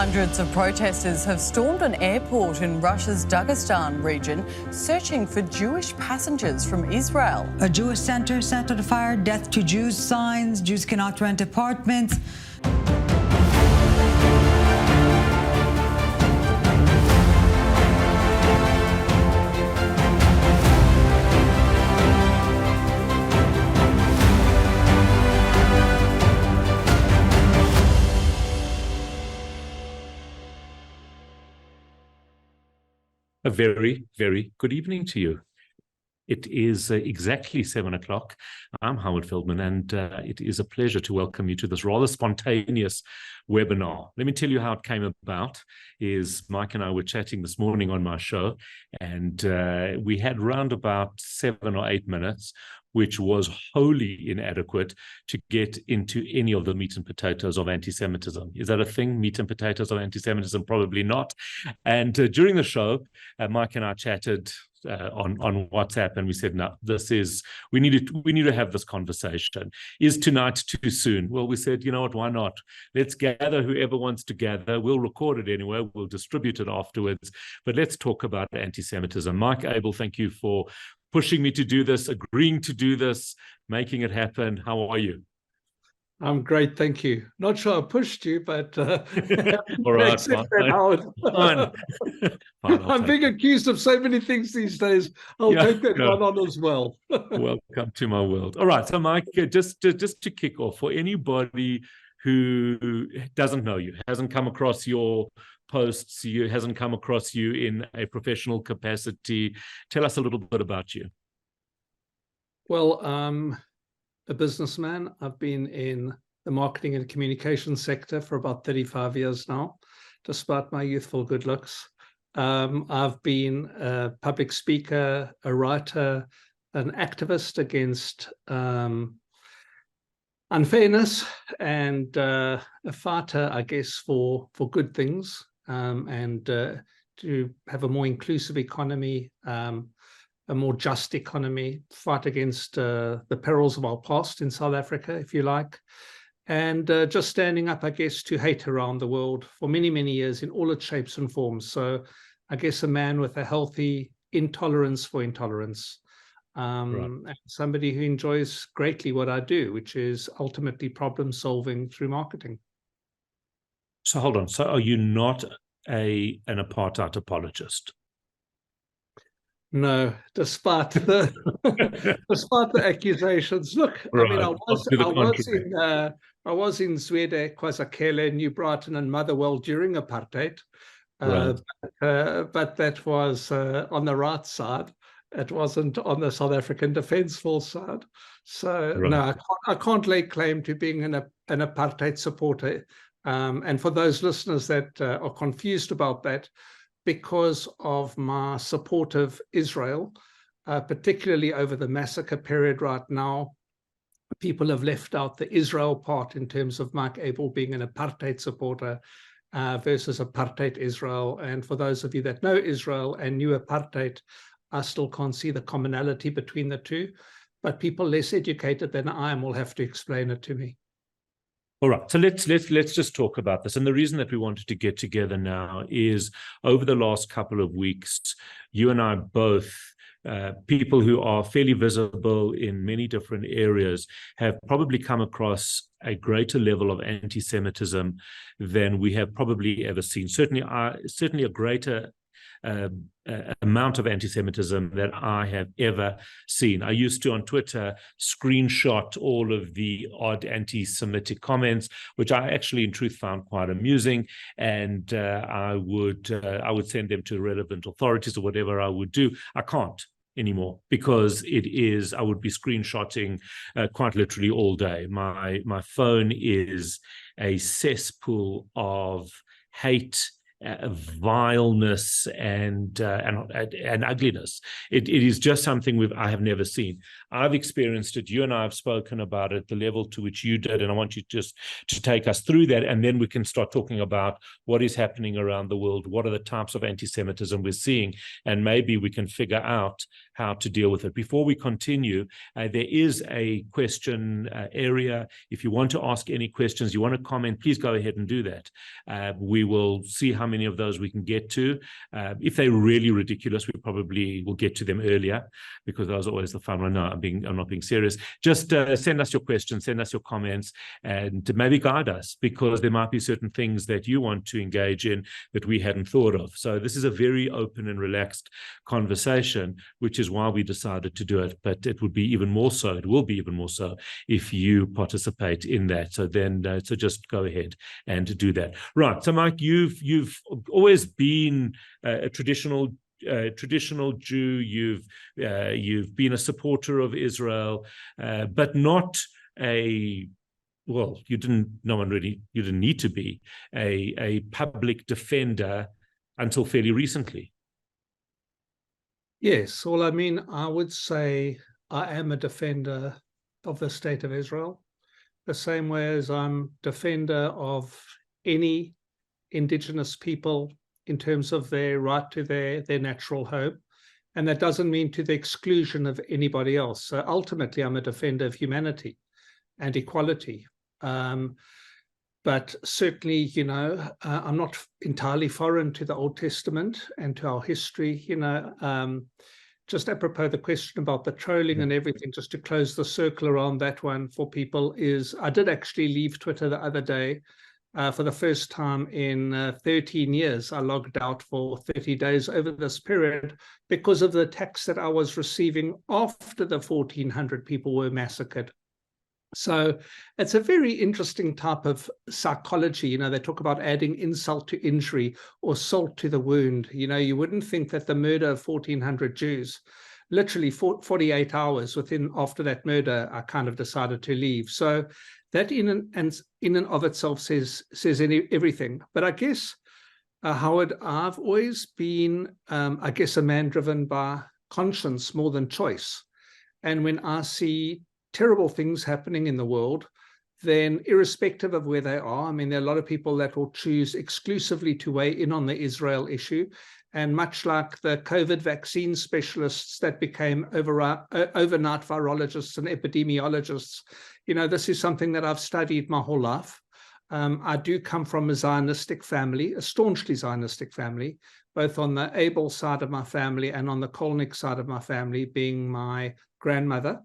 Hundreds of protesters have stormed an airport in Russia's Dagestan region, searching for Jewish passengers from Israel. A Jewish center set on fire, death to Jews signs, Jews cannot rent apartments. A very, very good evening to you. It is exactly 7 o'clock. I'm Howard Feldman, and it is a pleasure to welcome you to this rather spontaneous webinar. Let me tell you how it came about. Mike and I were chatting this morning on my show, and we had round about 7 or 8 minutes, which was wholly inadequate to get into any of the meat and potatoes of anti-Semitism. Is that a thing, meat and potatoes of anti-Semitism? Probably not. And during the show, Mike and I chatted on WhatsApp, and we said, no, we need to have this conversation. Is tonight too soon? Well, we said, you know what, why not? Let's gather whoever wants to gather. We'll record it anyway. We'll distribute it afterwards. But let's talk about anti-Semitism. Mike, Abel, thank you for pushing me to do this, agreeing to do this, making it happen. How are you? I'm great, thank you. Not sure I pushed you, but all right, fine. I'm being accused of so many things these days. I'll take that one on as well. Welcome to my world. All right, so Mike, just to kick off, for anybody who doesn't know you, hasn't come across your posts, hasn't come across you in a professional capacity, tell us a little bit about you. Well, a businessman. I've been in the marketing and communication sector for about 35 years now, despite my youthful good looks. I've been a public speaker, a writer, an activist against unfairness, and a fighter, I guess, for good things, and to have a more inclusive economy, a more just economy, fight against the perils of our past in South Africa, if you like, and just standing up, I guess, to hate around the world for many, many years in all its shapes and forms. So I guess a man with a healthy intolerance for intolerance, and somebody who enjoys greatly what I do, which is ultimately problem solving through marketing. So hold on. So are you not an apartheid apologist? No, despite the accusations. Look, right. I mean, I was in Zwede, KwaZulu, New Brighton, and Motherwell during apartheid, but that was on the right side. It wasn't on the South African Defence Force side. So no, I can't lay claim to being an apartheid supporter. And for those listeners that are confused about that, because of my support of Israel, particularly over the massacre period right now, people have left out the Israel part in terms of Mike Abel being an apartheid supporter versus apartheid Israel. And for those of you that know Israel and knew apartheid, I still can't see the commonality between the two, but people less educated than I am will have to explain it to me. All right, so let's just talk about this. And the reason that we wanted to get together now is over the last couple of weeks, you and I both, people who are fairly visible in many different areas, have probably come across a greater level of anti-Semitism than we have probably ever seen. Certainly a greater amount of anti-Semitism that I have ever seen. I used to, on Twitter, screenshot all of the odd anti-Semitic comments, which I actually, in truth, found quite amusing, and I would send them to relevant authorities or whatever I would do. I can't anymore because I would be screenshotting quite literally all day. My phone is a cesspool of hate, vileness, and ugliness. It is just something I have never seen. I've experienced it. You and I have spoken about it, the level to which you did, and I want you just to take us through that, and then we can start talking about what is happening around the world, what are the types of anti-Semitism we're seeing, and maybe we can figure out how to deal with it. Before we continue, there is a question area. If you want to ask any questions, you want to comment, please go ahead and do that. We will see how many of those we can get to. If they're really ridiculous, we probably will get to them earlier, because those are always the fun one. No, I'm not being serious. Just send us your questions, send us your comments, and maybe guide us, because there might be certain things that you want to engage in that we hadn't thought of. So this is a very open and relaxed conversation, which is why we decided to do it. But it would be even more so, it will be even more so if you participate in that. So then, so just go ahead and do that. Right. So Mike, you've always been a traditional Jew. You've been a supporter of Israel, but not a, well, you didn't need to be a public defender until fairly recently. Yes, well, I mean, I would say I am a defender of the state of Israel, the same way as I'm defender of any indigenous people in terms of their right to their natural home. And that doesn't mean to the exclusion of anybody else. So ultimately, I'm a defender of humanity and equality. But certainly, you know, I'm not entirely foreign to the Old Testament and to our history. You know, just apropos the question about the trolling and everything, just to close the circle around that one for people, is I did actually leave Twitter the other day. For the first time in 13 years, I logged out for 30 days over this period because of the attacks that I was receiving after the 1,400 people were massacred. So it's a very interesting type of psychology. You know, they talk about adding insult to injury or salt to the wound. You know, you wouldn't think that the murder of 1,400 Jews, literally 48 hours after that murder, I kind of decided to leave. So that in and of itself says everything. But I guess, Howard, I've always been, I guess, a man driven by conscience more than choice. And when I see terrible things happening in the world, then irrespective of where they are, I mean, there are a lot of people that will choose exclusively to weigh in on the Israel issue. And much like the COVID vaccine specialists that became overnight virologists and epidemiologists, you know, this is something that I've studied my whole life. I do come from a Zionistic family, a staunchly Zionistic family, both on the Abel side of my family and on the Kolnick side of my family, being my grandmother.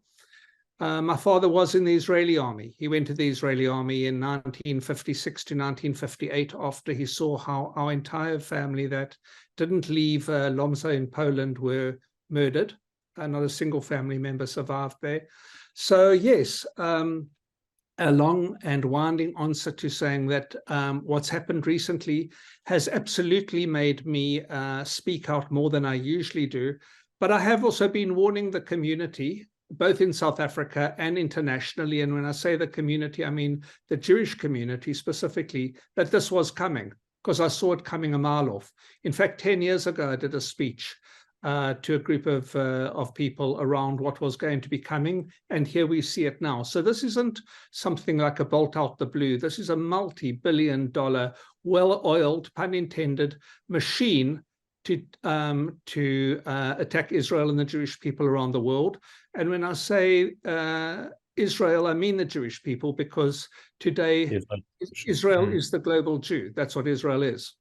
My father was in the Israeli army. He went to the Israeli army in 1956 to 1958 after he saw how our entire family that didn't leave Lomzo in Poland were murdered. Not a single family member survived there. So yes, a long and winding answer to saying that what's happened recently has absolutely made me speak out more than I usually do. But I have also been warning the community, both in South Africa and internationally. And when I say the community, I mean the Jewish community specifically, that this was coming, because I saw it coming a mile off. In fact, 10 years ago, I did a speech to a group of people around what was going to be coming. And here we see it now. So this isn't something like a bolt out the blue. This is a multi-billion-dollar, well-oiled, pun intended, machine to attack Israel and the Jewish people around the world. And when I say Israel, I mean the Jewish people, because today Israel is the global Jew. That's what Israel is.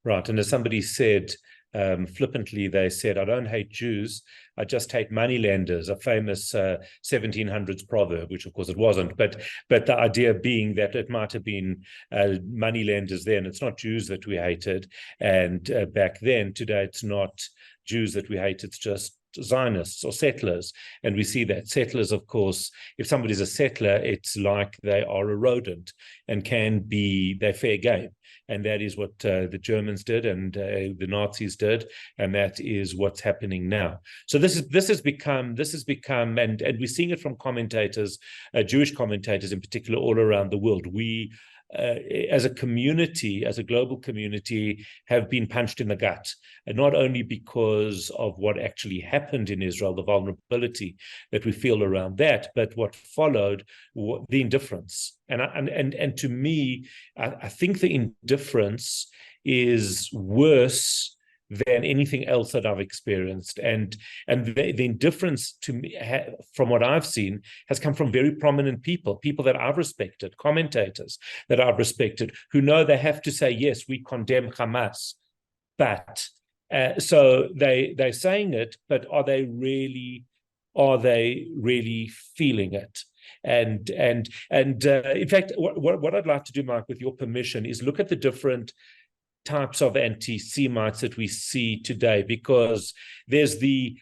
Right. And as somebody said, flippantly, they said, I don't hate Jews, I just hate moneylenders, a famous 1700s proverb, which of course it wasn't, but the idea being that it might have been moneylenders then. It's not Jews that we hated, and back then. Today it's not Jews that we hate, it's just Zionists or settlers. And we see that settlers, of course, if somebody's a settler, it's like they are a rodent and they're fair game. And that is what the Germans did and the Nazis did, and that is what's happening now. So this has become, and we're seeing it from commentators, Jewish commentators in particular, all around the world. We, as a community, as a global community, have been punched in the gut, and not only because of what actually happened in Israel, the vulnerability that we feel around that, but what followed, the indifference. And to me, I think the indifference is worse than anything else that I've experienced. And the indifference to me, from what I've seen, has come from very prominent people that I've respected, commentators that I've respected, who know they have to say, yes, we condemn Hamas, but so they're saying it, but are they really feeling it? And in fact, what I'd like to do, Mike, with your permission, is look at the different types of anti-Semites that we see today, because there's the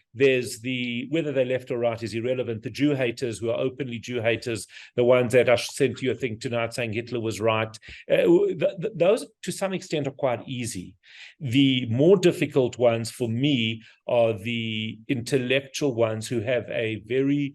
whether they're left or right is irrelevant. The Jew haters who are openly Jew haters, the ones that I sent you a thing tonight saying Hitler was right, those to some extent are quite easy. The more difficult ones for me are the intellectual ones who have a very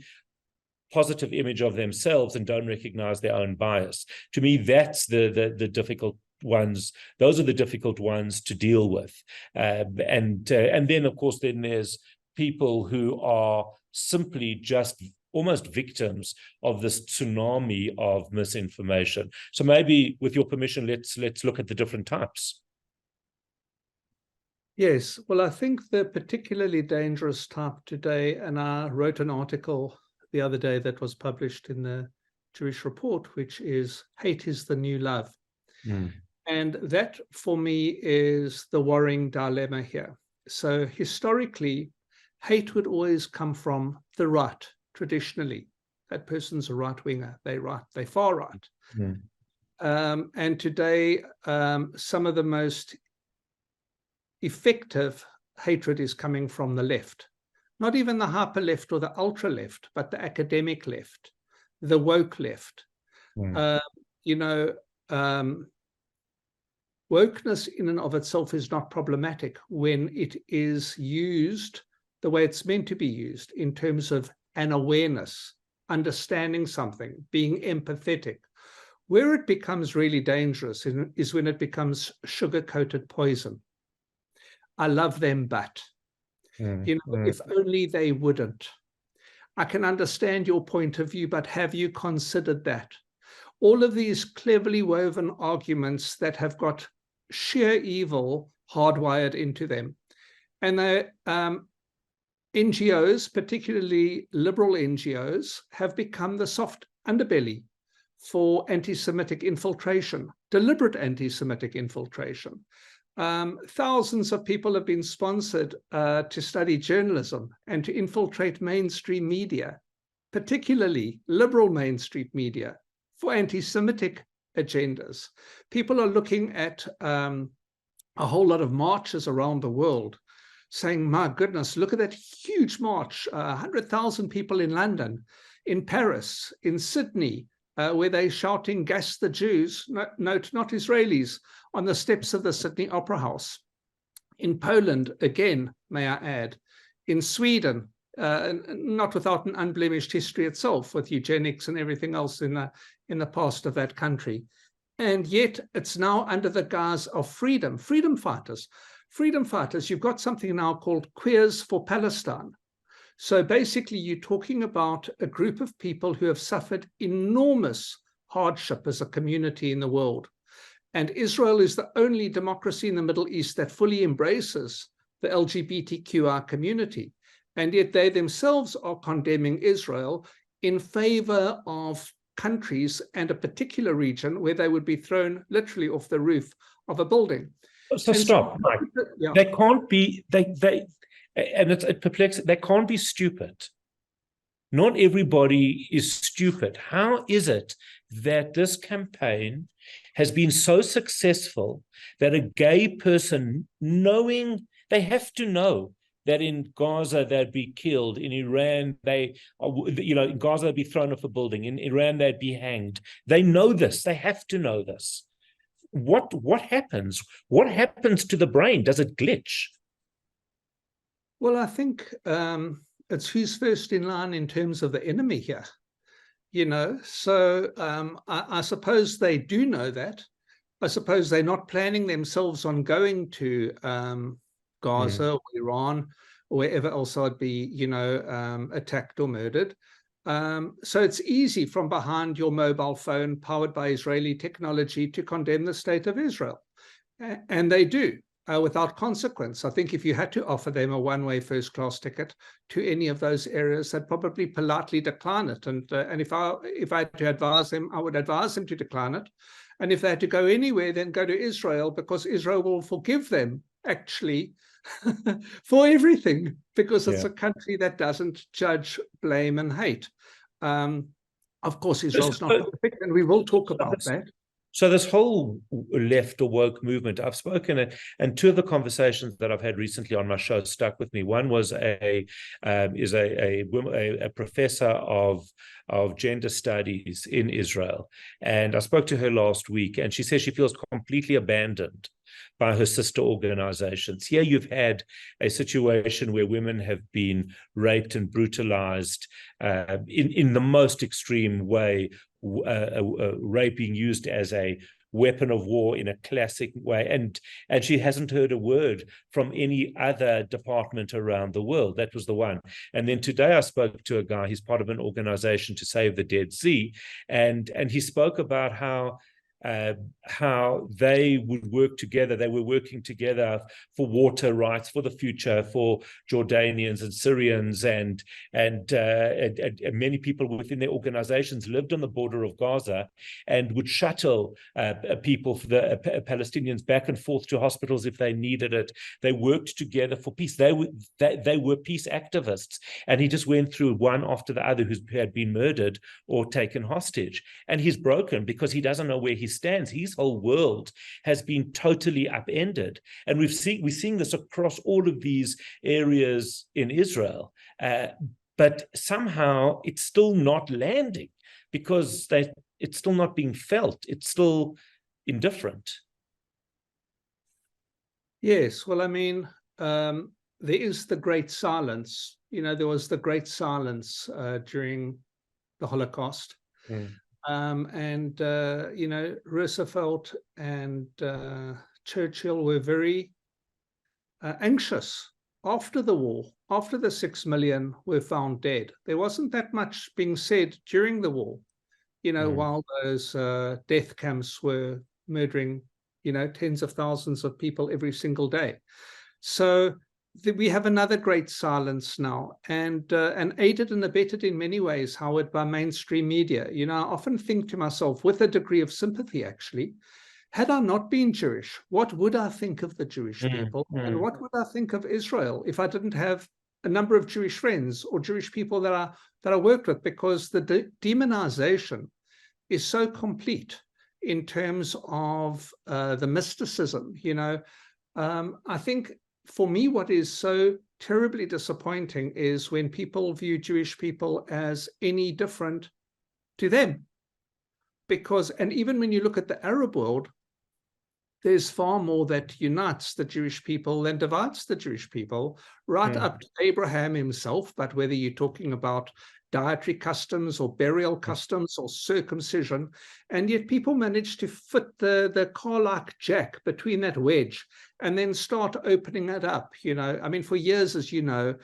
positive image of themselves and don't recognize their own bias. To me, that's the difficult ones. Those are the difficult ones to deal with. And then, of course, then there's people who are simply just almost victims of this tsunami of misinformation. So maybe, with your permission, let's look at the different types. Yes, well, I think the particularly dangerous type today, and I wrote an article the other day that was published in the Jewish Report, which is hate is the new love. And that, for me, is the worrying dilemma here. So historically, hate would always come from the right, traditionally. That person's a right-winger, they're far right. And today, some of the most effective hatred is coming from the left. Not even the hyper left or the ultra left, but the academic left, the woke left. Wokeness in and of itself is not problematic when it is used the way it's meant to be used, in terms of an awareness, understanding something, being empathetic. Where it becomes really dangerous is when it becomes sugar-coated poison. I love them, but if only they wouldn't. I can understand your point of view, but have you considered that? All of these cleverly woven arguments that have got sheer evil hardwired into them. And the NGOs, particularly liberal NGOs, have become the soft underbelly for anti-Semitic infiltration, deliberate anti-Semitic infiltration. Thousands of people have been sponsored to study journalism and to infiltrate mainstream media, particularly liberal mainstream media, for anti-Semitic agendas. People are looking at a whole lot of marches around the world, saying, my goodness, look at that huge march, 100,000 people in London, in Paris, in Sydney, where they're shouting, gas the Jews, note, not Israelis, on the steps of the Sydney Opera House. In Poland, again, may I add, in Sweden, not without an unblemished history itself, with eugenics and everything else in the past of that country. And yet it's now under the guise of freedom fighters. Freedom fighters, you've got something now called Queers for Palestine. So basically, you're talking about a group of people who have suffered enormous hardship as a community in the world. And Israel is the only democracy in the Middle East that fully embraces the LGBTQI community. And yet they themselves are condemning Israel in favor of countries and a particular region where they would be thrown literally off the roof of a building. So stop, Mike. Yeah. They can't be, and it's perplexing, they can't be stupid. Not everybody is stupid. How is it that this campaign has been so successful that a gay person, knowing, they have to know that in Gaza they'd be killed, in Iran in Gaza they'd be thrown off a building, in Iran they'd be hanged. They know this. They have to know this. What happens? What happens to the brain? Does it glitch? Well, I think it's who's first in line in terms of the enemy here. So I suppose they do know that. I suppose they're not planning themselves on going to Gaza or Iran or wherever else I'd be, attacked or murdered. So it's easy from behind your mobile phone powered by Israeli technology to condemn the state of Israel. And they do. without consequence. I think if you had to offer them a one-way first-class ticket to any of those areas, they'd probably politely decline it. And if I had to advise them, I would advise them to decline it. And if they had to go anywhere, then go to Israel, because Israel will forgive them, actually, for everything, because it's a country that doesn't judge, blame, and hate. Of course, Israel's not perfect, and we will talk about that. So this whole left or woke movement, I've spoken, and two of the conversations that I've had recently on my show stuck with me. One was a professor of gender studies in Israel, and I spoke to her last week, and she says she feels completely abandoned by her sister organizations. Here you've had a situation where women have been raped and brutalized in the most extreme way, rape being used as a weapon of war in a classic way, and she hasn't heard a word from any other department around the world. That was the one. And then today I spoke to a guy, he's part of an organization to save the Dead Sea, and he spoke about how they would work together. They were working together for water rights, for the future, for Jordanians and Syrians, and many people within their organizations lived on the border of Gaza and would shuttle people, for the Palestinians, back and forth to hospitals if they needed it. They worked together for peace. They were peace activists. And he just went through one after the other who had been murdered or taken hostage. And he's broken because he doesn't know where he stands. His whole world has been totally upended, and we're seeing this across all of these areas in Israel. But somehow it's still not landing, because it's still not being felt. It's still indifferent. Yes, well, I mean, there is the great silence. There was the great silence during the Holocaust. Roosevelt and Churchill were very anxious after the war, after the 6 million were found dead. There wasn't that much being said during the war, while those death camps were murdering, tens of thousands of people every single day. So we have another great silence now, and aided and abetted in many ways, Howard, by mainstream media. I often think to myself, with a degree of sympathy, actually, had I not been Jewish, what would I think of the Jewish people? And what would I think of Israel if I didn't have a number of Jewish friends or Jewish people that I worked with? Because the demonization is so complete in terms of the mysticism. I think, for me, what is so terribly disappointing is when people view Jewish people as any different to them. And even when you look at the Arab world, there's far more that unites the Jewish people than divides the Jewish people, right up to Abraham himself. But whether you're talking about dietary customs or burial customs or circumcision, and yet people manage to fit the car-like jack between that wedge and then start opening it up. I mean, for years, as you know,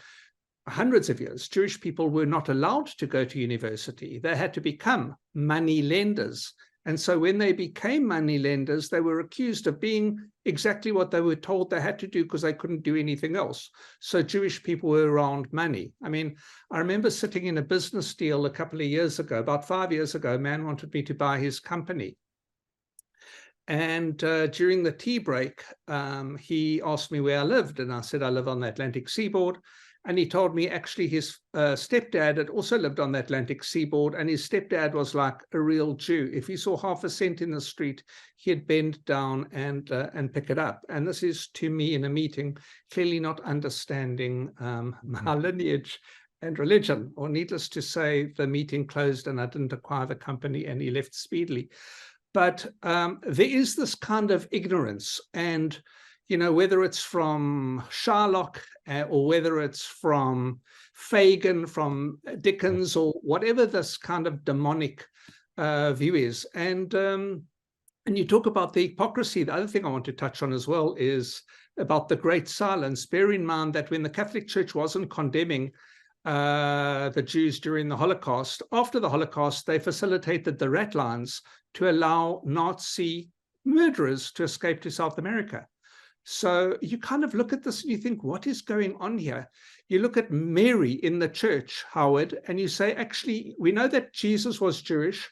hundreds of years, Jewish people were not allowed to go to university. They had to become money lenders. And so when they became money lenders, they were accused of being exactly what they were told they had to do, because they couldn't do anything else. So Jewish people were around money. I mean, I remember sitting in a business deal a couple of years ago, about 5 years ago. A man wanted me to buy his company. And during the tea break, he asked me where I lived. And I said, I live on the Atlantic seaboard. And he told me actually his stepdad had also lived on the Atlantic seaboard, and his stepdad was like a real Jew. If he saw half a cent in the street, he'd bend down and pick it up. And this is, to me, in a meeting, clearly not understanding my lineage and religion. Or needless to say, the meeting closed and I didn't acquire the company, and he left speedily. But there is this kind of ignorance, and whether it's from Shylock or whether it's from Fagin, from Dickens, or whatever this kind of demonic view is. And you talk about the hypocrisy. The other thing I want to touch on as well is about the great silence. Bear in mind that when the Catholic Church wasn't condemning the Jews during the Holocaust, after the Holocaust, they facilitated the rat lines to allow Nazi murderers to escape to South America. So you kind of look at this and you think, what is going on here? You look at Mary in the church, Howard, and you say, actually, we know that Jesus was Jewish,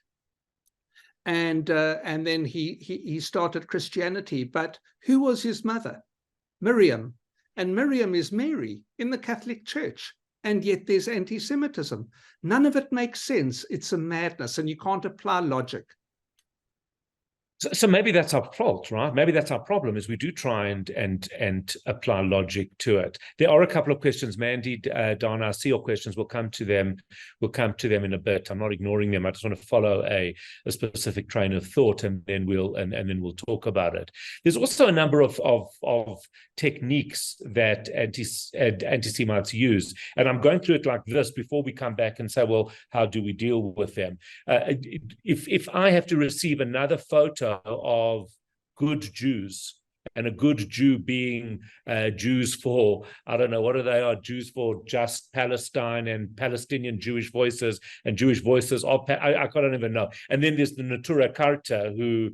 and then he started Christianity. But who was his mother? Miriam. And Miriam is Mary in the Catholic Church. And yet there's anti-Semitism. None of it makes sense. It's a madness, and you can't apply logic. So maybe that's our fault, right? Maybe that's our problem, is we do try and apply logic to it. There are a couple of questions, Mandy, Donna, I see your questions. We'll come to them. We'll come to them in a bit. I'm not ignoring them. I just want to follow a specific train of thought, and then we'll talk about it. There's also a number of techniques that anti-Semites use, and I'm going through it like this before we come back and say, well, how do we deal with them? If I have to receive another photo of good Jews, and a good Jew being Jews for, I don't know, what are they? Are Jews for just Palestine and Palestinian Jewish voices, and Jewish voices of, I don't even know. And then there's the Natura Carta, who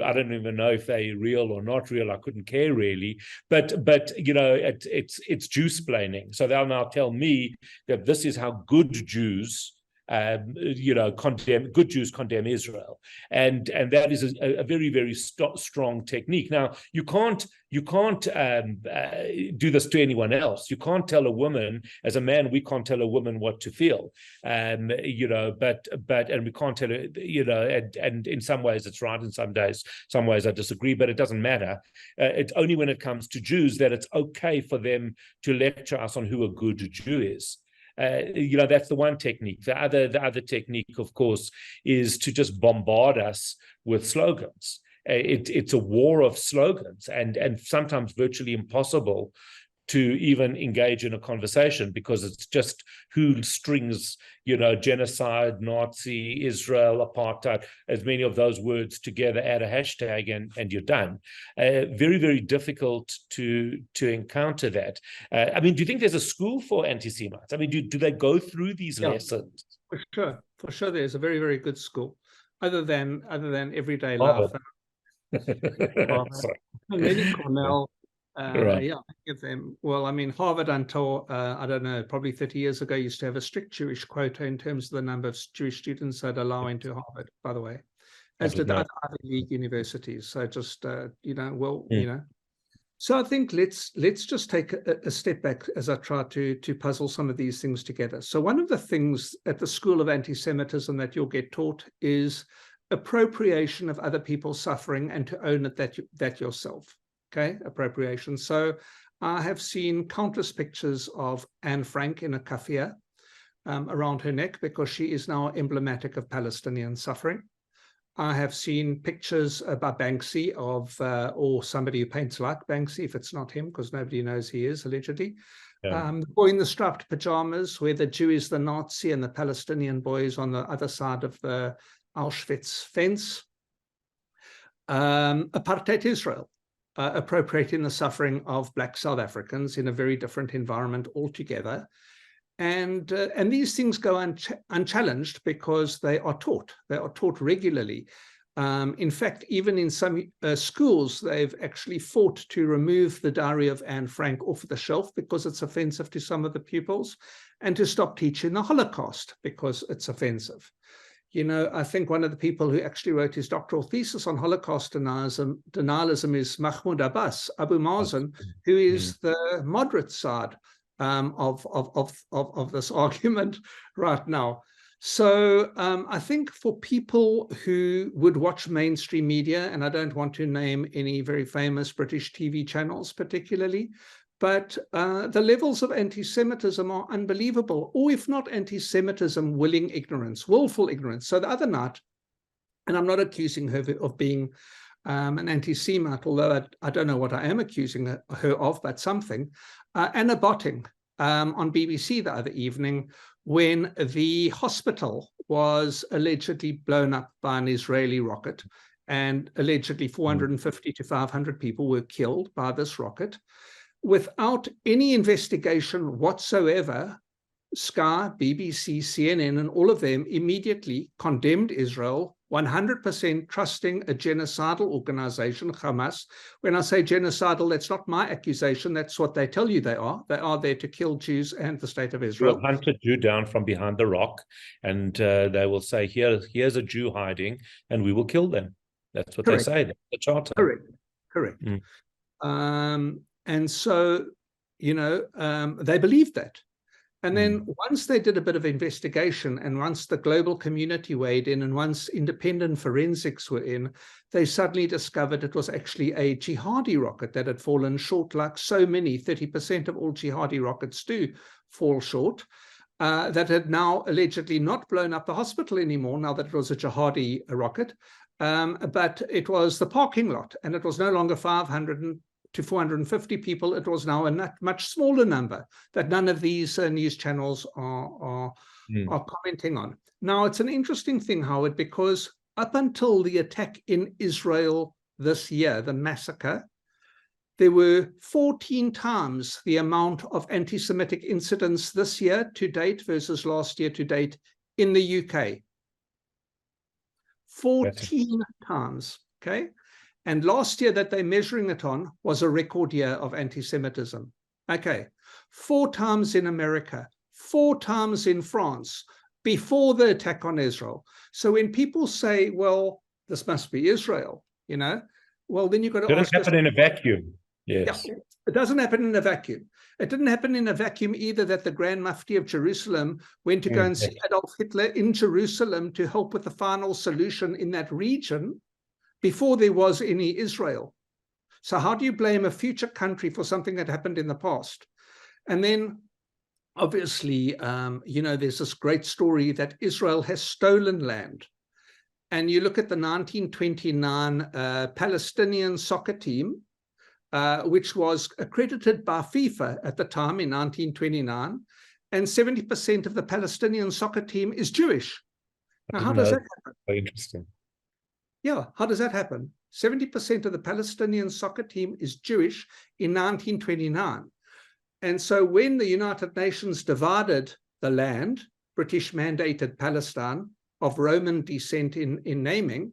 I don't even know if they're real or not real. I couldn't care really. But you know, it's Jew-splaining. So they'll now tell me that this is how good Jews good Jews condemn Israel, and that is a very, very strong technique. Now, you can't do this to anyone else. You can't tell a woman, as a man, we can't tell a woman what to feel, but we can't tell her, and in some ways it's right, in some ways I disagree, but it doesn't matter. It's only when it comes to Jews that it's okay for them to lecture us on who a good Jew is. That's the one technique. The other technique, of course, is to just bombard us with slogans. It's a war of slogans, and sometimes virtually impossible to even engage in a conversation, because it's just who strings, genocide, Nazi, Israel, apartheid, as many of those words together, add a hashtag, and you're done. Very, very difficult to encounter that. I mean, do you think there's a school for anti-Semites? I mean, do they go through these lessons? For sure, there's a very, very good school, other than Everyday Life. Maybe Cornell. Right. Yeah, I give them. Well, I mean, Harvard until, I don't know, probably 30 years ago, used to have a strict Jewish quota in terms of the number of Jewish students they'd allow into Harvard, by the way, as did other Ivy League universities. So just, So I think let's just take a step back as I try to puzzle some of these things together. So one of the things at the School of Anti-Semitism that you'll get taught is appropriation of other people's suffering, and to own it that yourself. Okay, appropriation. So I have seen countless pictures of Anne Frank in a kafia around her neck, because she is now emblematic of Palestinian suffering. I have seen pictures by Banksy or somebody who paints like Banksy, if it's not him, because nobody knows he is, allegedly. Yeah. The boy in the striped pajamas, where the Jew is the Nazi and the Palestinian boy is on the other side of the Auschwitz fence. Apartheid Israel. Appropriating the suffering of Black South Africans in a very different environment altogether. And these things go unchallenged because they are taught. They are taught regularly. In fact, even in some schools, they've actually fought to remove the Diary of Anne Frank off the shelf because it's offensive to some of the pupils, and to stop teaching the Holocaust because it's offensive. I think one of the people who actually wrote his doctoral thesis on Holocaust denialism is Mahmoud Abbas, Abu Mazen, who is the moderate side of this argument right now. So I think for people who would watch mainstream media, and I don't want to name any very famous British TV channels particularly, but the levels of anti-Semitism are unbelievable, or if not anti-Semitism, willing ignorance, willful ignorance. So the other night, and I'm not accusing her of being an anti-Semite, although I don't know what I am accusing her of, but something, Anna Botting on BBC the other evening, when the hospital was allegedly blown up by an Israeli rocket, and allegedly 450 to 500 people were killed by this rocket. Without any investigation whatsoever, Sky, BBC, CNN, and all of them immediately condemned Israel, 100% trusting a genocidal organization, Hamas. When I say genocidal, that's not my accusation. That's what they tell you they are. They are there to kill Jews and the state of Israel. They'll hunt a Jew down from behind the rock, and they will say, here's a Jew hiding, and we will kill them. That's what Correct. they say, the charter. Correct. And so, they believed that. And then once they did a bit of investigation, and once the global community weighed in, and once independent forensics were in, they suddenly discovered it was actually a jihadi rocket that had fallen short, like so many, 30% of all jihadi rockets do fall short, that had now allegedly not blown up the hospital anymore, now that it was a jihadi rocket, but it was the parking lot, and it was no longer 500 to 450 people. It was now a much smaller number that none of these news channels are commenting on. Now, it's an interesting thing, Howard, because up until the attack in Israel this year, the massacre, there were 14 times the amount of anti-Semitic incidents this year to date versus last year to date in the UK. 14 times, okay? And last year that they're measuring it on was a record year of anti-Semitism. Okay, 4 times in America, 4 times in France, before the attack on Israel. So when people say, well, this must be Israel, well, then you've got to ask. It didn't happen in a vacuum. Yes. Yeah, it doesn't happen in a vacuum. It didn't happen in a vacuum either that the Grand Mufti of Jerusalem went to go and see Adolf Hitler in Jerusalem to help with the final solution in that region before there was any Israel. So how do you blame a future country for something that happened in the past? And then, obviously, there's this great story that Israel has stolen land. And you look at the 1929 Palestinian soccer team, which was accredited by FIFA at the time in 1929, and 70% of the Palestinian soccer team is Jewish. Now, how does that happen? Very interesting. Yeah, how does that happen? 70% of the Palestinian soccer team is Jewish in 1929. And so when the United Nations divided the land, British mandated Palestine, of Roman descent in naming,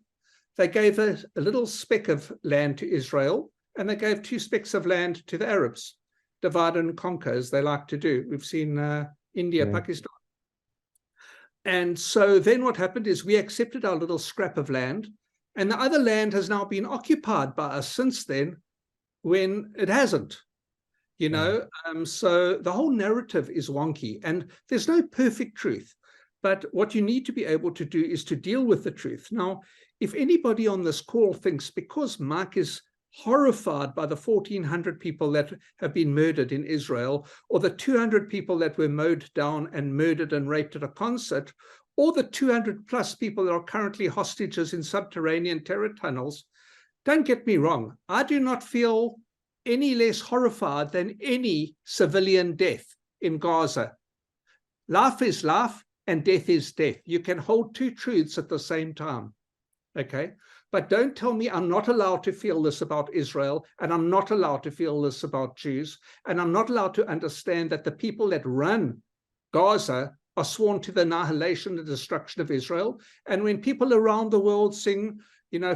they gave a little speck of land to Israel, and they gave 2 specks of land to the Arabs. Divide and conquer, as they like to do. We've seen India, Pakistan. And so then what happened is we accepted our little scrap of land, and the other land has now been occupied by us since then, when it hasn't. So the whole narrative is wonky, and there's no perfect truth. But what you need to be able to do is to deal with the truth. Now, if anybody on this call thinks because Mike is horrified by the 1,400 people that have been murdered in Israel, or the 200 people that were mowed down and murdered and raped at a concert, or the 200 plus people that are currently hostages in subterranean terror tunnels, don't get me wrong, I do not feel any less horrified than any civilian death in Gaza. Life is life and death is death. You can hold 2 truths at the same time, okay? But don't tell me I'm not allowed to feel this about Israel, and I'm not allowed to feel this about Jews, and I'm not allowed to understand that the people that run Gaza are sworn to the annihilation and destruction of Israel. And when people around the world sing,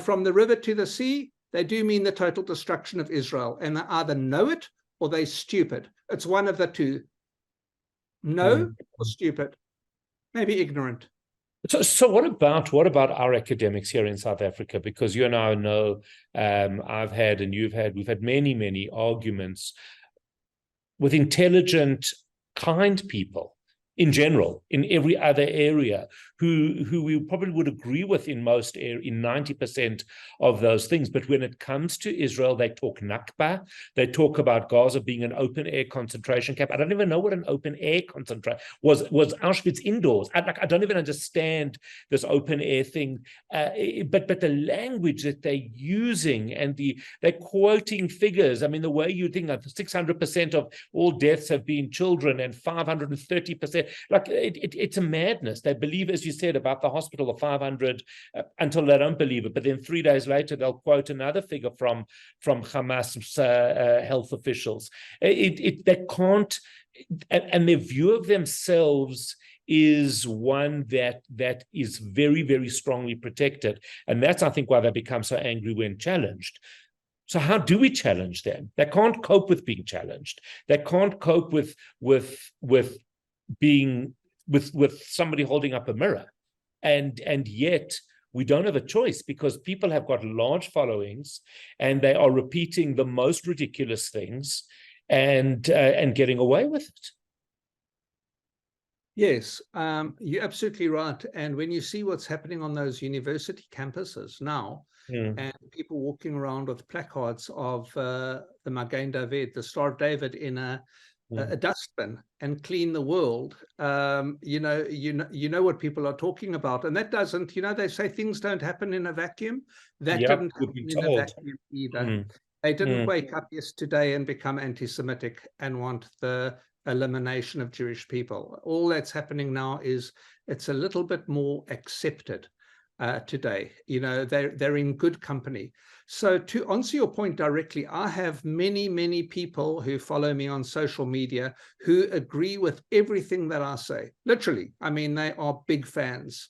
from the river to the sea, they do mean the total destruction of Israel. And they either know it or they're stupid. It's one of the two. Know or stupid. Maybe ignorant. So what about our academics here in South Africa? Because you and I know, I've had and we've had many arguments with intelligent, kind people in general, in every other area, who we probably would agree with in 90% of those things. But when it comes to Israel, they talk Nakba, they talk about Gaza being an open-air concentration camp. I don't even know what an open-air concentration was Auschwitz indoors. I don't even understand this open-air thing. But the language that they're using, and they're quoting figures. I mean, the way you think that 600% of all deaths have been children, and 530%. Like it's a madness. They believe, as you said, about the hospital of 500 until they don't believe it. But then 3 days later, they'll quote another figure from Hamas's health officials. They can't, and their view of themselves is one that is very, very strongly protected. And that's, I think, why they become so angry when challenged. So how do we challenge them? They can't cope with being challenged. They can't cope with being with somebody holding up a mirror. And yet we don't have a choice, because people have got large followings and they are repeating the most ridiculous things and getting away with it. Yes, you're absolutely right. And when you see what's happening on those university campuses now, and people walking around with placards of the Magen David, the Star of David, in a dustbin, and clean the world, you know what people are talking about. And that doesn't, they say things don't happen in a vacuum. That didn't happen in a vacuum either. They didn't wake up yesterday and become anti-Semitic and want the elimination of Jewish people. All that's happening now is it's a little bit more accepted today. They're in good company. So to answer your point directly, I have many people who follow me on social media who agree with everything that I say. Literally, I mean, they are big fans.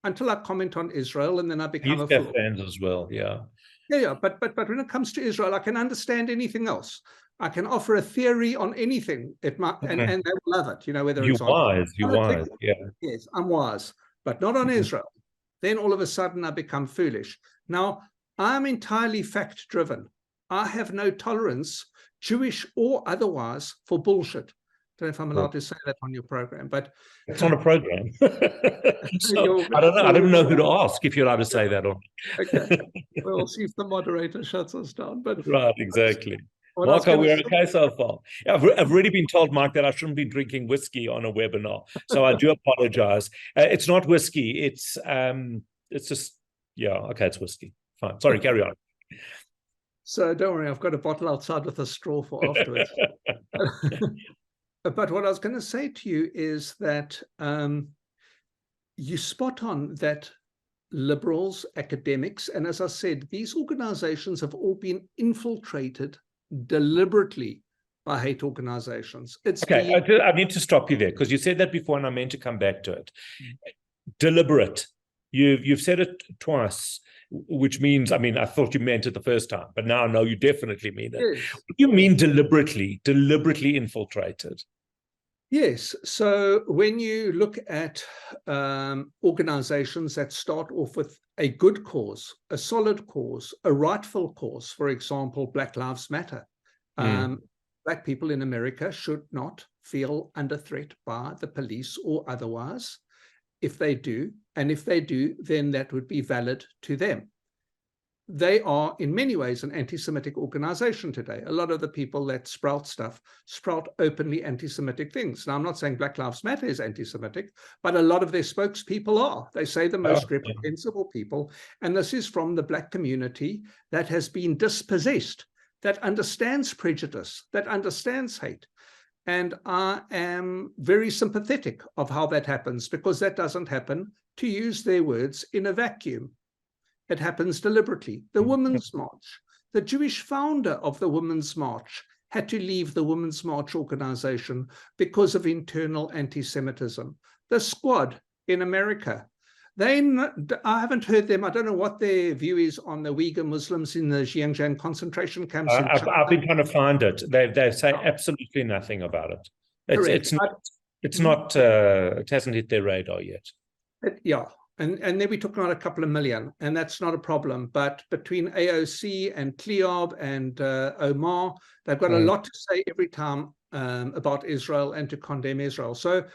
Until I comment on Israel, and then I become a fool. Fans as well, yeah. Yeah, but when it comes to Israel, I can understand anything else. I can offer a theory on anything. It might, and they will love it. Whether it's on you're wise, yeah. Yes, I'm wise, but not on Israel. Then all of a sudden I become foolish. Now, I'm entirely fact-driven. I have no tolerance, Jewish or otherwise, for bullshit. I don't know if I'm allowed to say that on your program, but it's on a program. So I don't know who to ask if you're allowed to say that on. Okay, we'll see if the moderator shuts us down. But right, exactly. Marco, we're okay so far. I've already been told, Mark, that I shouldn't be drinking whiskey on a webinar, so I do apologize. It's not whiskey. It's just, okay, it's whiskey. Fine. Sorry, carry on. So don't worry, I've got a bottle outside with a straw for afterwards. But what I was going to say to you is that you spot on that liberals, academics, and as I said, these organizations have all been infiltrated deliberately by hate organizations. I need to stop you there, because you said that before and I meant to come back to it. Deliberate. You've said it twice, which means, I thought you meant it the first time, but now I know you definitely mean it. Yes. What do you mean deliberately infiltrated? Yes. So when you look at organizations that start off with a good cause, a solid cause, a rightful cause, for example, Black Lives Matter. Black people in America should not feel under threat by the police or otherwise. If they do, then that would be valid to them. They are, in many ways, an anti-Semitic organization today. A lot of the people that sprout openly anti-Semitic things. Now, I'm not saying Black Lives Matter is anti-Semitic, but a lot of their spokespeople are. They say the most reprehensible people. And this is from the Black community that has been dispossessed, that understands prejudice, that understands hate. And I am very sympathetic of how that happens, because that doesn't happen, to use their words, in a vacuum. It happens deliberately. The Women's March, the Jewish founder of the Women's March had to leave the Women's March organization because of internal anti-Semitism. The Squad in America, I haven't heard them. I don't know what their view is on the Uyghur Muslims in the Xinjiang concentration camps. I've been trying to find it. They say absolutely nothing about it. It hasn't hit their radar yet. And then we took out a couple of million, and that's not a problem. But between AOC and Tlaib and Omar, they've got a lot to say every time about Israel and to condemn Israel. So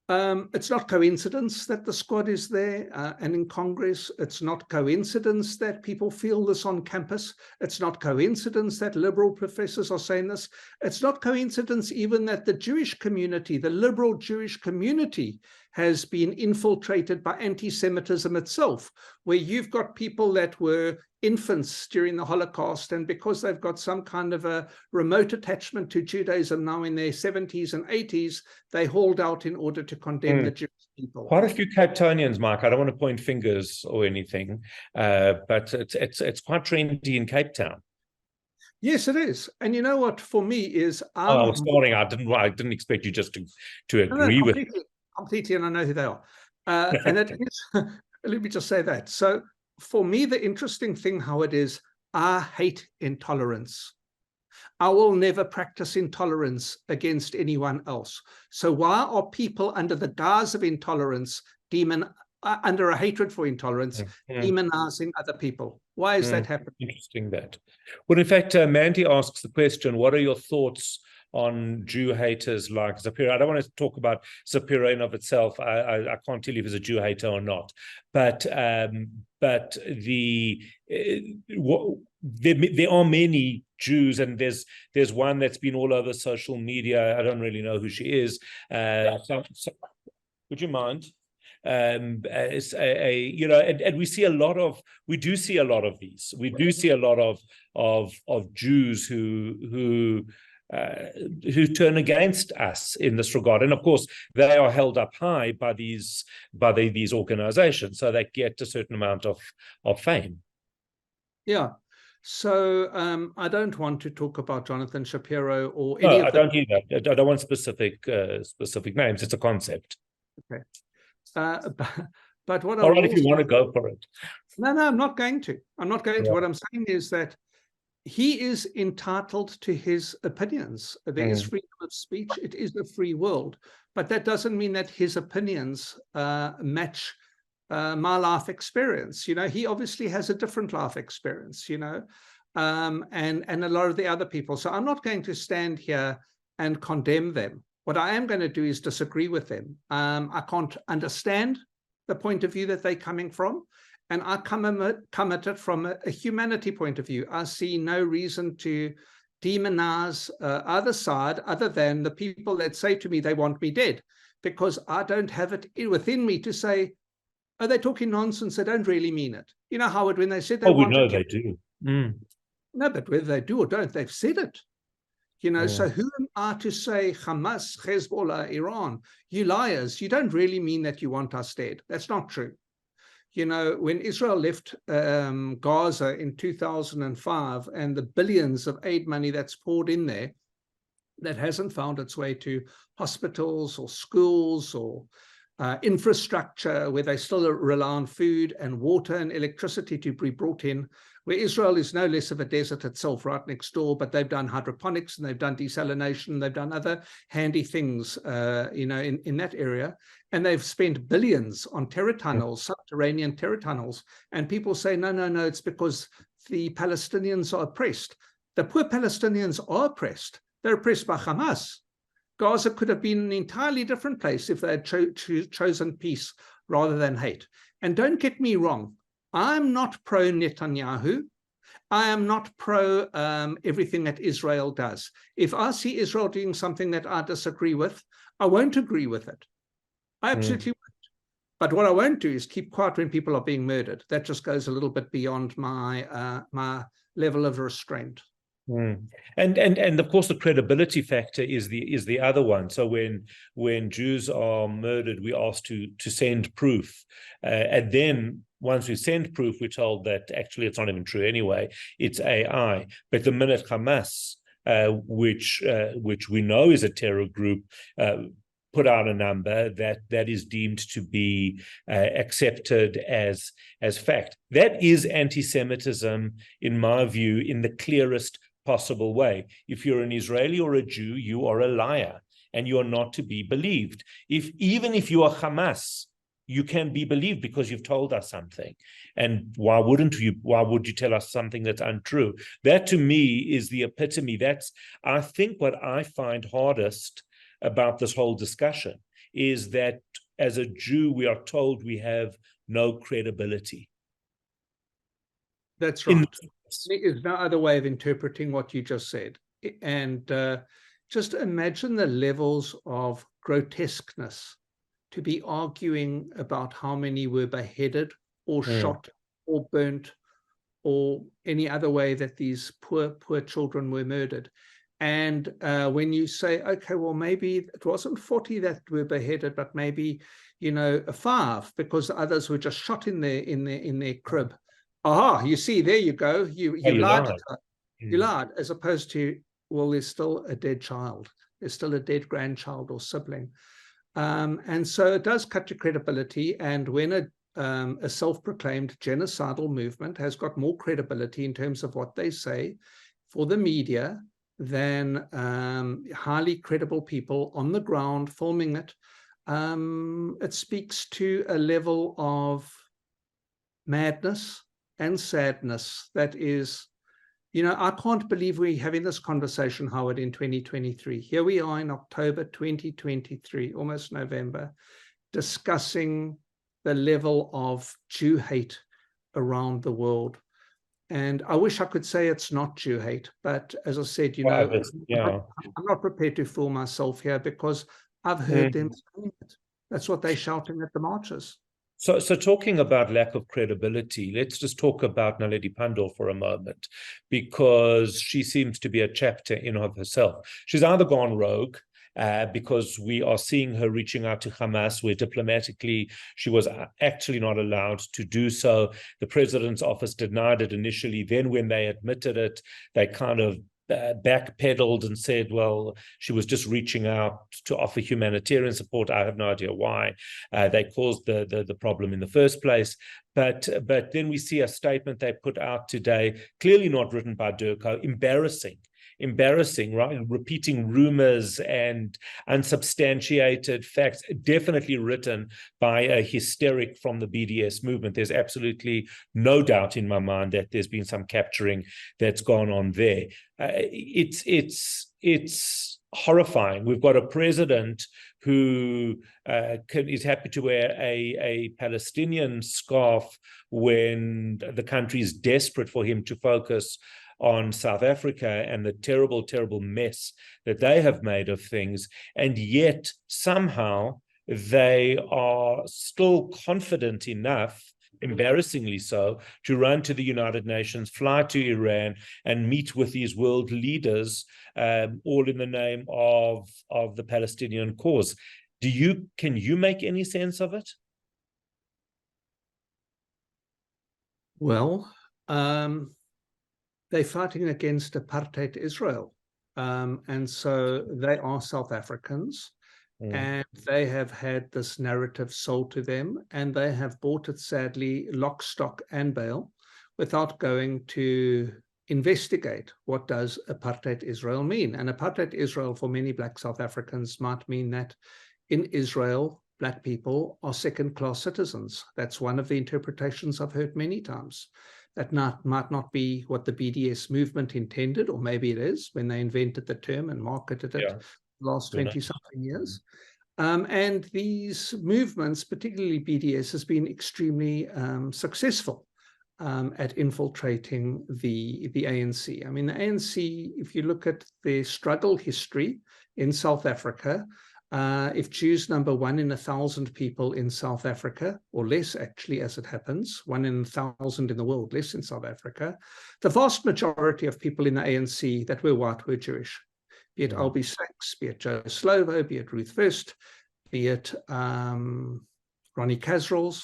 it's not coincidence that the Squad is there and in Congress. It's not coincidence that people feel this on campus. It's not coincidence that liberal professors are saying this. It's not coincidence even that the Jewish community, the liberal Jewish community, has been infiltrated by anti-Semitism itself, where you've got people that were infants during the Holocaust, and because they've got some kind of a remote attachment to Judaism now in their 70s and 80s, they hauled out in order to condemn the Jewish people. Quite a few Capetonians, Mark. I don't want to point fingers or anything, but it's quite trendy in Cape Town. Yes, it is. And you know what, for me is... I was sorry, I didn't expect you just to agree with it. completely, and I know who they are. And it is, let me just say that. So for me, the interesting thing, how it is, I hate intolerance. I will never practice intolerance against anyone else. So why are people under the guise of intolerance, under a hatred for intolerance, demonizing other people? Why is that happening? Interesting that. Well, in fact, Mandy asks the question, what are your thoughts on Jew haters like Zapiro? I don't want to talk about Zapiro in of itself. I can't tell you if he's a Jew hater or not. But there are many Jews, and there's one that's been all over social media. I don't really know who she is. Would you mind? And we see a lot of these. We do see a lot of Jews who turn against us in this regard, and of course they are held up high by these organizations, so they get a certain amount of fame. Yeah. So I don't want to talk about Jonathan Shapiro or any of I don't either. I don't want specific names. It's a concept. Okay. But what all right, if you want to go for it. No, I'm not going to. I'm not going to. What I'm saying is that he is entitled to his opinions. There is freedom of speech. It is a free world. But that doesn't mean that his opinions match my life experience. He obviously has a different life experience, and a lot of the other people. So I'm not going to stand here and condemn them. What I am going to do is disagree with them. I can't understand the point of view that they're coming from, and I come at it from a humanity point of view. I see no reason to demonize either side other than the people that say to me they want me dead, because I don't have it within me to say, oh, they're talking nonsense, they don't really mean it. You know, Howard, when they said they we know they do. No, but whether they do or don't, they've said it. So who am I to say Hamas, Hezbollah, Iran, you liars, you don't really mean that you want us dead. That's not true. When Israel left Gaza in 2005 and the billions of aid money that's poured in there, that hasn't found its way to hospitals or schools or infrastructure, where they still rely on food and water and electricity to be brought in, where Israel is no less of a desert itself right next door, but they've done hydroponics and they've done desalination, they've done other handy things, in that area. And they've spent billions on terror tunnels, subterranean terror tunnels. And people say, no, it's because the Palestinians are oppressed. The poor Palestinians are oppressed. They're oppressed by Hamas. Gaza could have been an entirely different place if they had chosen peace rather than hate. And don't get me wrong, I'm not pro Netanyahu. I am not pro everything that Israel does. If I see Israel doing something that I disagree with, I won't agree with it. I absolutely won't. But what I won't do is keep quiet when people are being murdered. That just goes a little bit beyond my my level of restraint. And of course the credibility factor is the other one. So when Jews are murdered, we ask to send proof, and then once we send proof, we're told that actually it's not even true anyway. It's AI. But the minute Hamas, which we know is a terror group, put out a number that is deemed to be accepted as fact, that is anti-Semitism, in my view, in the clearest possible way. If you're an Israeli or a Jew, you are a liar and you are not to be believed. Even if you are Hamas, you can be believed because you've told us something. And why would you tell us something that's untrue? That to me is the epitome. That's, I think, what I find hardest about this whole discussion is that as a Jew, we are told we have no credibility. That's right. There is no other way of interpreting what you just said. And just imagine the levels of grotesqueness to be arguing about how many were beheaded or shot or burnt or any other way that these poor children were murdered. And when you say, okay, well, maybe it wasn't 40 that were beheaded, but maybe, 5, because the others were just shot in their crib. Aha, you see, there you go. You lied. You lied, as opposed to, well, there's still a dead child. There's still a dead grandchild or sibling. And so it does cut your credibility. And when a self-proclaimed genocidal movement has got more credibility in terms of what they say for the media than highly credible people on the ground filming it, it speaks to a level of madness and sadness that is, I can't believe we're having this conversation, Howard, in 2023. Here we are in October 2023, almost November, discussing the level of Jew hate around the world. And I wish I could say it's not Jew hate, but as I said, I'm not prepared to fool myself here, because I've heard them saying it. That's what they're shouting at the marches. So talking about lack of credibility, let's just talk about Naledi Pandor for a moment, because she seems to be a chapter in of herself. She's either gone rogue, because we are seeing her reaching out to Hamas, where diplomatically she was actually not allowed to do so. The president's office denied it initially. Then when they admitted it, they kind of backpedaled and said, well, she was just reaching out to offer humanitarian support. I have no idea why they caused the problem in the first place. But then we see a statement they put out today, clearly not written by Durko, embarrassing, right? Repeating rumors and unsubstantiated facts, definitely written by a hysteric from the BDS movement. There's absolutely no doubt in my mind that there's been some capturing that's gone on there. It's horrifying. We've got a president who is happy to wear a Palestinian scarf when the country is desperate for him to focus on South Africa and the terrible, terrible mess that they have made of things. And yet somehow they are still confident enough, embarrassingly so, to run to the United Nations, fly to Iran, and meet with these world leaders, all in the name of the Palestinian cause. Can you make any sense of it? Well, they're fighting against apartheid Israel. And so they are South Africans, and they have had this narrative sold to them, and they have bought it, sadly, lock, stock, and bail, without going to investigate what does apartheid Israel mean. And apartheid Israel, for many Black South Africans, might mean that in Israel, Black people are second-class citizens. That's one of the interpretations I've heard many times. That might not be what the BDS movement intended, or maybe it is, when they invented the term and marketed it the last 20-something years. And these movements, particularly BDS, has been extremely successful at infiltrating the ANC. I mean, the ANC, if you look at their struggle history in South Africa, if Jews number 1 in 1,000 people in South Africa, or less actually, as it happens, 1 in 1,000 in the world, less in South Africa, the vast majority of people in the ANC that were white were Jewish. Be it Albie Sachs, be it Joe Slovo, be it Ruth First, be it Ronnie Kasrils,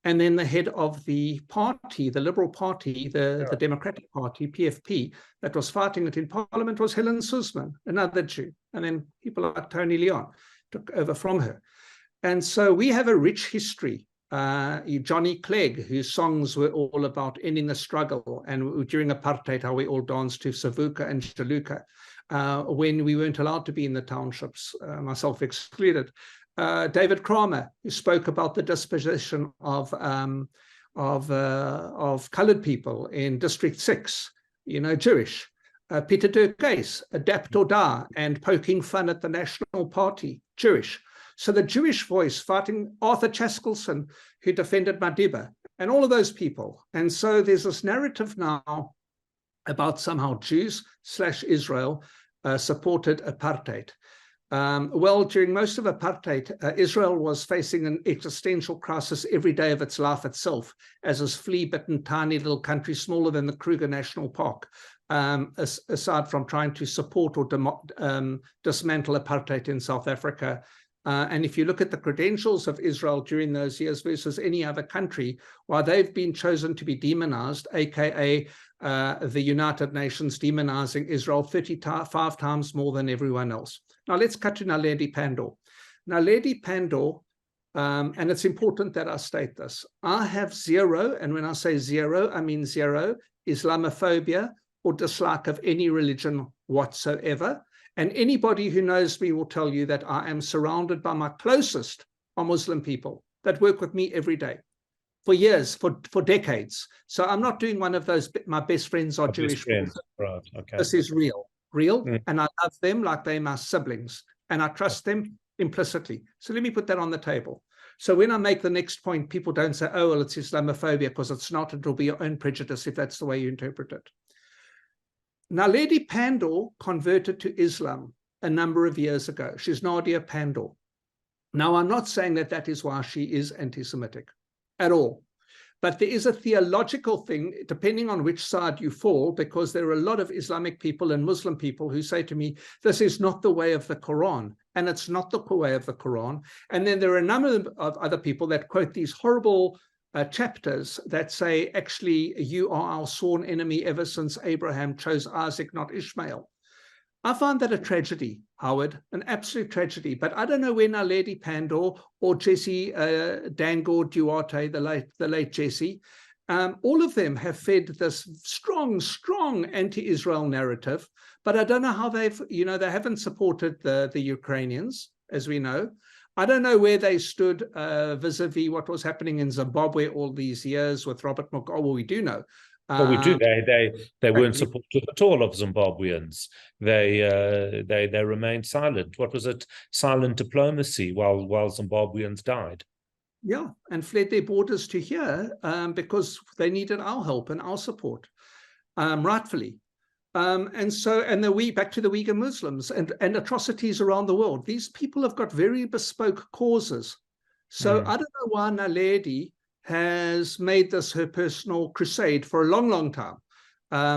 and then the head of the party, the Liberal Party, the Democratic Party, PFP, that was fighting it in Parliament was Helen Suzman, another Jew. And then people like Tony Leon took over from her. And so we have a rich history. Johnny Clegg, whose songs were all about ending the struggle, and during apartheid, how we all danced to Savuka and Shaluka, when we weren't allowed to be in the townships, myself excluded. David Kramer, who spoke about the dispossession of colored people in District 6, Jewish. Peter Durkheis, Adapt or Die, and poking fun at the National Party, Jewish. So the Jewish voice fighting Arthur Chaskelson, who defended Madiba, and all of those people. And so there's this narrative now about somehow Jews/Israel supported apartheid. Well, during most of apartheid, Israel was facing an existential crisis every day of its life itself, as this flea-bitten, tiny little country smaller than the Kruger National Park, aside from trying to support or dismantle apartheid in South Africa. And if you look at the credentials of Israel during those years versus any other country, while they've been chosen to be demonized, aka the United Nations demonizing Israel 35 times more than everyone else. Now let's cut to Naledi Pandor. Naledi Pandor, and it's important that I state this, I have zero, and when I say zero, I mean zero, Islamophobia or dislike of any religion whatsoever. And anybody who knows me will tell you that I am surrounded by my closest are Muslim people that work with me every day for years, for decades. So I'm not doing one of those, my best friends are Jewish. Right. Okay. This is real, and I love them like they're my siblings, and I trust them implicitly. So let me put that on the table. So when I make the next point, people don't say, oh, well, it's Islamophobia, because it's not. It'll be your own prejudice if that's the way you interpret it. Naledi Pandor converted to Islam a number of years ago. She's Nadia Pandor. Now, I'm not saying that that is why she is anti-Semitic at all. But there is a theological thing, depending on which side you fall, because there are a lot of Islamic people and Muslim people who say to me, this is not the way of the Quran, and it's not the way of the Quran. And then there are a number of other people that quote these horrible chapters that say, actually, you are our sworn enemy ever since Abraham chose Isaac, not Ishmael. I find that a tragedy, Howard, an absolute tragedy. But I don't know where Naledi Pandor or Jesse Dangor Duarte, the late Jesse, all of them have fed this strong anti-Israel narrative. But I don't know how they've, they haven't supported the Ukrainians, as we know. I don't know where they stood vis-a-vis what was happening in Zimbabwe all these years with Robert Mugabe. Well, we do know. Well, we do. They weren't supportive at all of Zimbabweans. They remained silent. What was it? Silent diplomacy while Zimbabweans died. Yeah, and fled their borders to here because they needed our help and our support, rightfully. And back to the Uyghur Muslims and atrocities around the world. These people have got very bespoke causes. So I don't know why Naledi has made this her personal crusade for a long time.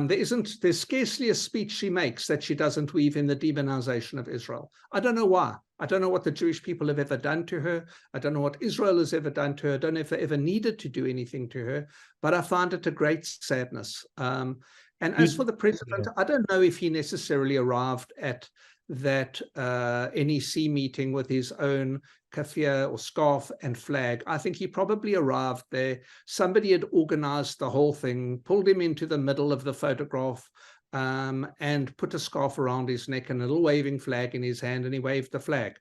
There's scarcely a speech she makes that she doesn't weave in the demonization of Israel. I don't know why. I don't know what the Jewish people have ever done to her. I don't know what Israel has ever done to her. I don't know if they ever needed to do anything to her, but I find it a great sadness. And as for the president, I don't know if he necessarily arrived at that NEC meeting with his own kafir or scarf and flag. I think he probably arrived there. Somebody had organized the whole thing, pulled him into the middle of the photograph, and put a scarf around his neck and a little waving flag in his hand, and he waved the flag.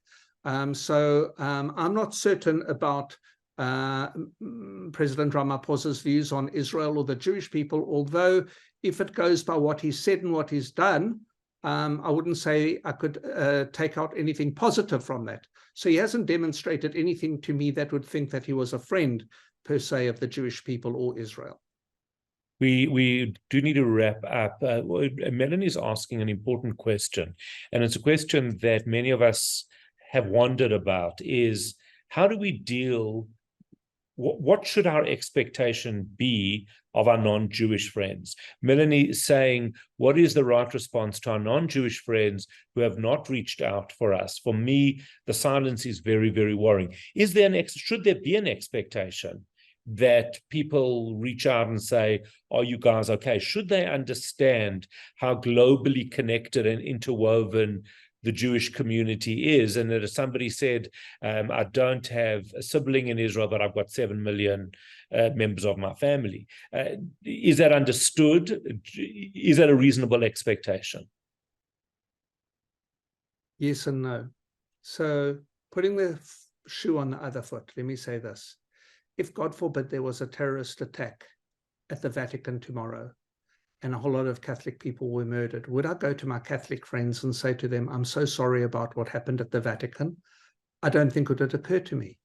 So I'm not certain about President Ramaphosa's views on Israel or the Jewish people, although if it goes by what he's said and what he's done, I wouldn't say I could take out anything positive from that. So he hasn't demonstrated anything to me that would think that he was a friend, per se, of the Jewish people or Israel. We do need to wrap up. Melanie's asking an important question, and it's a question that many of us have wondered about, is how do we deal, what should our expectation be of our non-Jewish friends? Melanie is saying, what is the right response to our non-Jewish friends who have not reached out for us? For me, the silence is very, very worrying. Should there be an expectation that people reach out and say, are you guys okay? Should they understand how globally connected and interwoven the Jewish community is, and that if somebody said, I don't have a sibling in Israel, but I've got 7 million members of my family. Is that understood? Is that a reasonable expectation? Yes and no. So putting the shoe on the other foot, let me say this. If, God forbid, there was a terrorist attack at the Vatican tomorrow, and a whole lot of Catholic people were murdered, would I go to my Catholic friends and say to them, I'm so sorry about what happened at the Vatican? I don't think it would occur to me.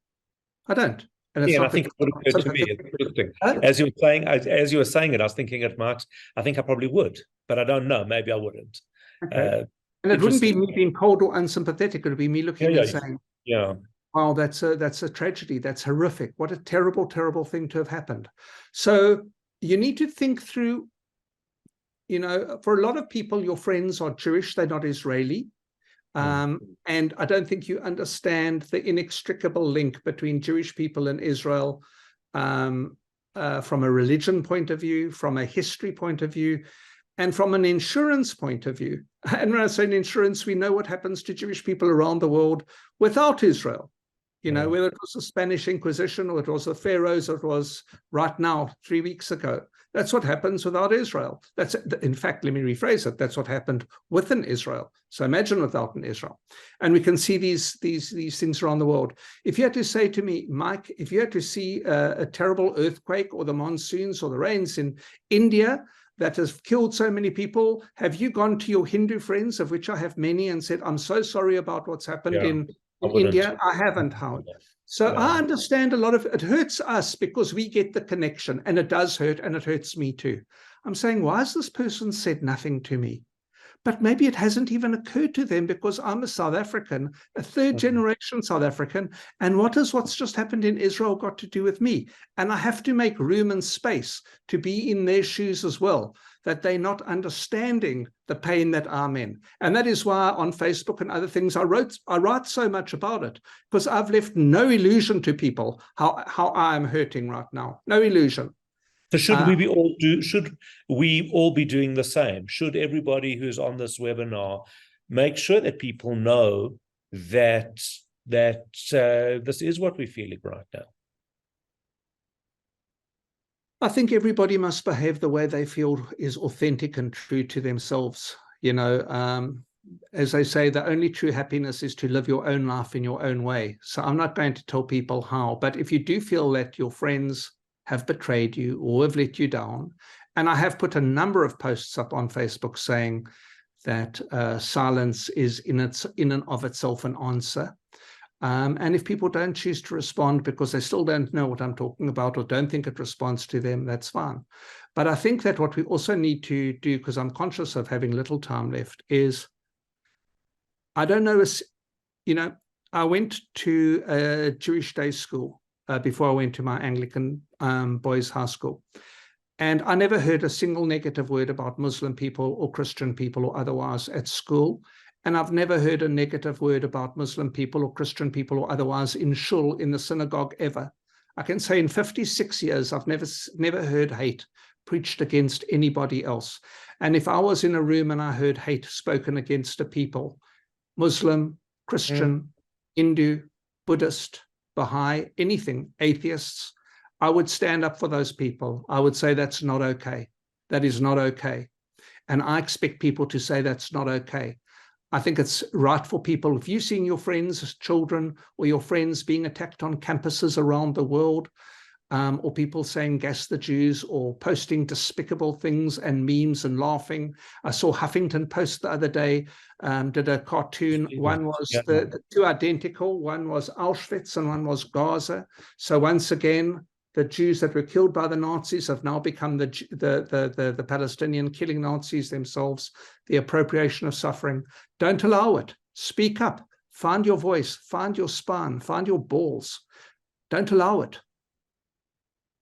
I don't. And it's I think it would occur to me. It's interesting. As you were saying it, I was thinking it might. I think I probably would, but I don't know. Maybe I wouldn't. Okay. And it wouldn't be me being cold or unsympathetic. It would be me looking and saying, wow, that's a tragedy. That's horrific. What a terrible, terrible thing to have happened. So you need to think through, for a lot of people, your friends are Jewish, they're not Israeli. And I don't think you understand the inextricable link between Jewish people and Israel from a religion point of view, from a history point of view. And from an insurance point of view, and when I say insurance, we know what happens to Jewish people around the world without Israel. You know, whether it was the Spanish Inquisition or it was the Pharaohs, or it was right now, 3 weeks ago. That's what happens without Israel. That's, in fact, let me rephrase it. That's what happened within Israel. So imagine without an Israel. And we can see these things around the world. If you had to say to me, Mike, if you had to see a terrible earthquake or the monsoons or the rains in India that has killed so many people, have you gone to your Hindu friends, of which I have many, and said, I'm so sorry about what's happened in India? I haven't, Howard. So I understand a lot of it hurts us because we get the connection, and it does hurt, and it hurts me too. I'm saying, why has this person said nothing to me? But maybe it hasn't even occurred to them because I'm a South African, a third generation South African. And what's just happened in Israel got to do with me? And I have to make room and space to be in their shoes as well, that they're not understanding the pain that I'm in. And that is why on Facebook and other things, I write so much about it, because I've left no illusion to people how I'm hurting right now. No illusion. So should we all be doing the same? Should everybody who's on this webinar make sure that people know that this is what we're feeling right now? I think everybody must behave the way they feel is authentic and true to themselves. You know, as they say, the only true happiness is to live your own life in your own way. So I'm not going to tell people how, but if you do feel that your friends have betrayed you or have let you down, and I have put a number of posts up on Facebook saying that silence is in and of itself an answer. And if people don't choose to respond because they still don't know what I'm talking about or don't think it responds to them, that's fine. But I think that what we also need to do, because I'm conscious of having little time left, is, I don't know, you know, I went to a Jewish day school before I went to my Anglican boys' high school. And I never heard a single negative word about Muslim people or Christian people or otherwise at school. And I've never heard a negative word about Muslim people or Christian people or otherwise in shul, in the synagogue, ever. I can say in 56 years, I've never heard hate preached against anybody else. And if I was in a room and I heard hate spoken against a people, Muslim, Christian, Hindu, Buddhist, Baha'i, anything, atheists, I would stand up for those people. I would say that's not okay. That is not okay. And I expect people to say that's not okay. I think it's right for people, if you're seeing your friends, children, or your friends being attacked on campuses around the world, or people saying gas the Jews, or posting despicable things and memes and laughing. I saw Huffington Post the other day, did a cartoon. One was the two identical. One was Auschwitz and one was Gaza. So once again, the Jews that were killed by the Nazis have now become the Palestinian killing Nazis themselves, the appropriation of suffering. Don't allow it. Speak up. Find your voice. Find your spine. Find your balls. Don't allow it.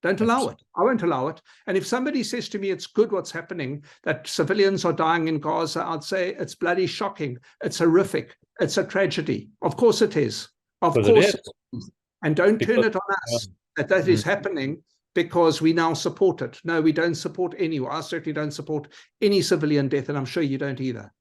Don't allow it. I won't allow it. And if somebody says to me it's good what's happening, that civilians are dying in Gaza, I'd say it's bloody shocking. It's horrific. It's a tragedy. Of course it is. Of course it is. And don't turn it on us that is happening because we now support it. No, we don't support anyone. I certainly don't support any civilian death, and I'm sure you don't either.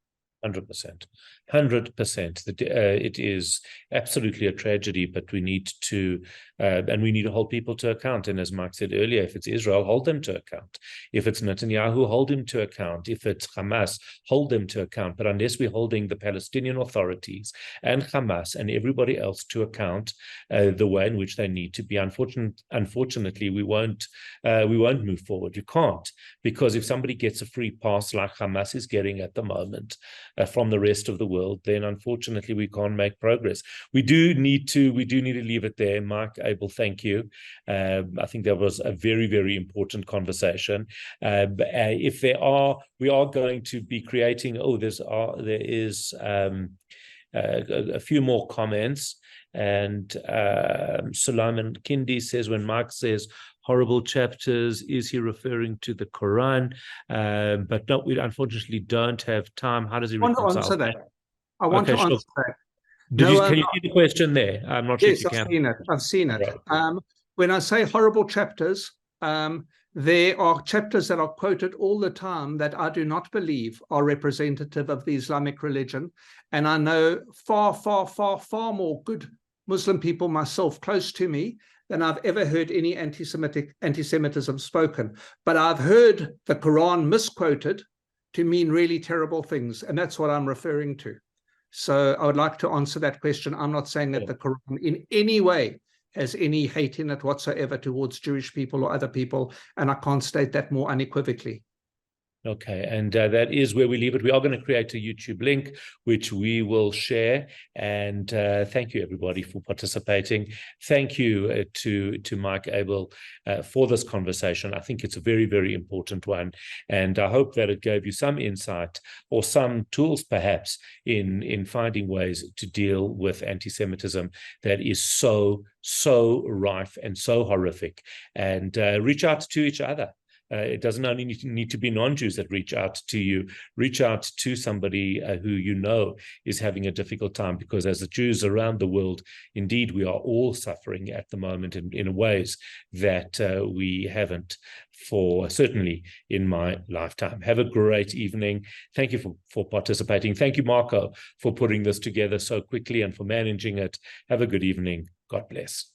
100%. 100%. It is absolutely a tragedy, but we need to, and we need to hold people to account. And as Mark said earlier, if it's Israel, hold them to account. If it's Netanyahu, hold him to account. If it's Hamas, hold them to account. But unless we're holding the Palestinian authorities and Hamas and everybody else to account the way in which they need to be, unfortunately, we won't move forward. You can't, because if somebody gets a free pass like Hamas is getting at the moment, from the rest of the world, then unfortunately we can't make progress. We do need to leave it there. Mark, Abel, thank you. I think that was a very, very important conversation. If we are going to be creating. There is a few more comments. And Sulaiman Kindi says, when Mark says horrible chapters, is he referring to the Quran? But no, we unfortunately don't have time. How does he reconcile? I want to answer that. I want to answer that. Can you see the question there? I'm not sure if you can. I've seen it. I've seen it. Right. When I say horrible chapters, There are chapters that are quoted all the time that I do not believe are representative of the Islamic religion. And I know far, far, far, far more good Muslim people myself close to me than I've ever heard any anti-Semitism spoken. But I've heard the Quran misquoted to mean really terrible things. And that's what I'm referring to. So I would like to answer that question. I'm not saying that the Quran in any way has any hate in it whatsoever towards Jewish people or other people, and I can't state that more unequivocally. Okay, and that is where we leave it. We are going to create a YouTube link, which we will share. And thank you, everybody, for participating. Thank you to Mike Abel for this conversation. I think it's a very, very important one. And I hope that it gave you some insight or some tools, perhaps, in finding ways to deal with anti-Semitism that is so rife and so horrific. And reach out to each other. It doesn't only need to be non-Jews that reach out to you. Reach out to somebody who you know is having a difficult time, because as the Jews around the world, indeed, we are all suffering at the moment in ways that we haven't certainly in my lifetime. Have a great evening. Thank you for participating. Thank you, Marco, for putting this together so quickly and for managing it. Have a good evening. God bless.